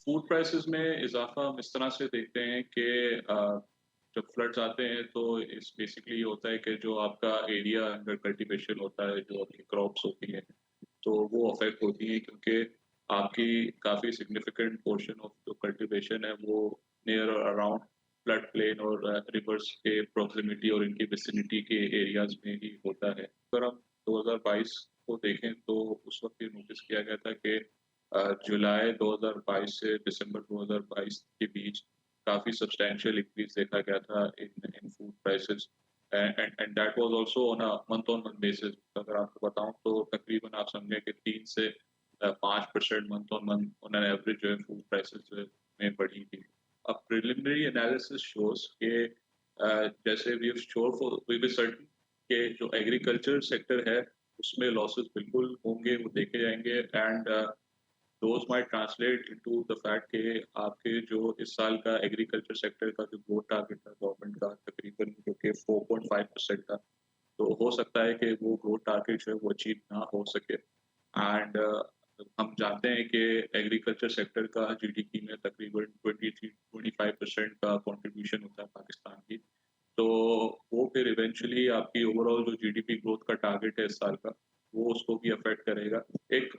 Food prices में इज़ाफ़ा हम इस तरह से देखते हैं कि जब फ्लड्स आते हैं तो इस बेसिकली ये होता है कि जो आपका एरिया अंडर कल्टीवेशन होता है, जो आपकी क्रॉप्स होती हैं, तो वो अफ़ेक्ट होती हैं क्योंकि आपकी काफ़ी सिग्निफिकेंट पोर्शन ऑफ जो कल्टीवेशन है वो नियर और अराउंड फ्लड प्लेन और रिवर्स के प्रॉक्सिमिटी और इनकी विसिनिटी के एरियाज़ में ही होता है। अगर हम 2022 को देखें तो उस वक़्त ये नोटिस किया गया था कि जुलाई 2022 से दिसंबर 2022 के बीच काफ़ी सब्सटैंशियल इंक्रीज़ देखा गया था इन food prices and that was also on a month on month basis. अगर आपको बताऊँ तो तकरीबन आप समझें कि 3 से 5% month on month on an average जो है फूड प्राइसेज़ जो है में बढ़ी थी। अब प्रिलिमिनरी एनालिसिस शोज़ के जैसे वी बी सर्टेन कि जो एग्रीकल्चर सेक्टर है उसमें लॉसेस बिल्कुल होंगे, वो देखे जाएँगे and those might translate into the fact कि आपके जो इस साल का एग्रीकल्चर सेक्टर का जो ग्रोथ टारगेट था गवर्नमेंट का तकरीबन जो कि 4.5% था, तो हो सकता है कि वो ग्रोथ टारगेट जो है वो अचीव ना हो सके एंड हम जानते हैं कि एग्रीकल्चर सेक्टर का जीडीपी में तकरीबन 23-25% का कंट्रीब्यूशन होता है पाकिस्तान की। तो वो फिर इवेंचुअली आपकी ओवरऑल जो जीडीपी ग्रोथ का टारगेट है इस साल का, वो उसको भी अफ़ेक्ट करेगा। एक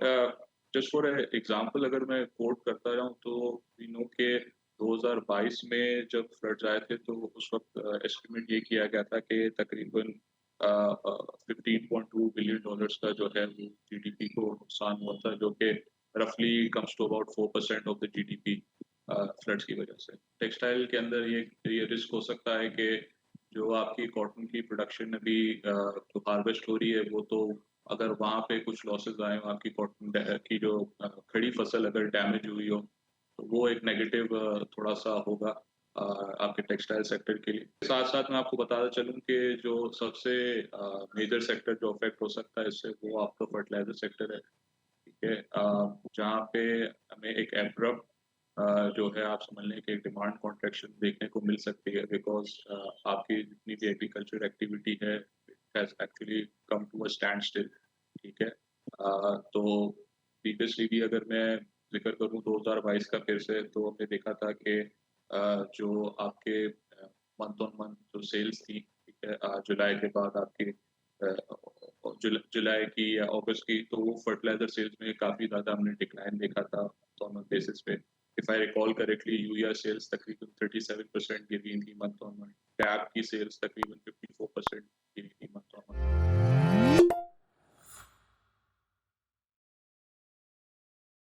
जस्ट फॉर एग्ज़ाम्पल अगर मैं कोट करता जाऊँ तो वी नो के 2022 में जब फ्लड्स आए थे तो उस वक़्त एस्टिमेट ये किया गया था कि तकरीबन 15.2 बिलियन डॉलर्स का जो है वो जीडीपी को नुकसान हुआ था, जो कि रफली comes to about 4% of the GDP floods की वजह से। टेक्सटाइल के अंदर ये रिस्क हो सकता है कि जो आपकी कॉटन की प्रोडक्शन अभी जो हार्वेस्ट हो रही है वो तो अगर वहाँ पे कुछ लॉसेस आए हो आपकी कॉटन की जो खड़ी फसल अगर डैमेज हुई हो, तो वो एक नेगेटिव थोड़ा-सा होगा आपके टेक्सटाइल सेक्टर के लिए। साथ-साथ मैं आपको बताता चलूँ कि जो सबसे मेजर सेक्टर जो अफ़ेक्ट हो सकता है इससे वो आपका फर्टिलाइज़र सेक्टर है, ठीक है? जहाँ पे हमें एक एब्रप्ट जो है आप समझ लें कि डिमांड कॉन्ट्रैक्शन देखने को मिल सकती है बिकॉज़ आपकी जितनी भी एग्रीकल्चर एक्टिविटी है, it has actually come to a standstill, ठीक है? तो प्रीवियसली भी अगर मैं ज़िक्र करूँ 2022 का फिर से तो हमने देखा था कि जो आपके मंथ ऑन मंथ जो सेल्स थी, ठीक है? जुलाई के बाद आपकी जुलाई की या अगस्त की तो वो फर्टिलाइज़र सेल्स में काफ़ी ज़्यादा हमने डिक्लाइन देखा था ऑन अ बेसिस पे। If I recall correctly urea sales तकरीबन 37% गिरी थी मंथ ऑन मंथ। डैप की सेल्स तकरीबन 54% गिरी थी मंथ ऑन मंथ।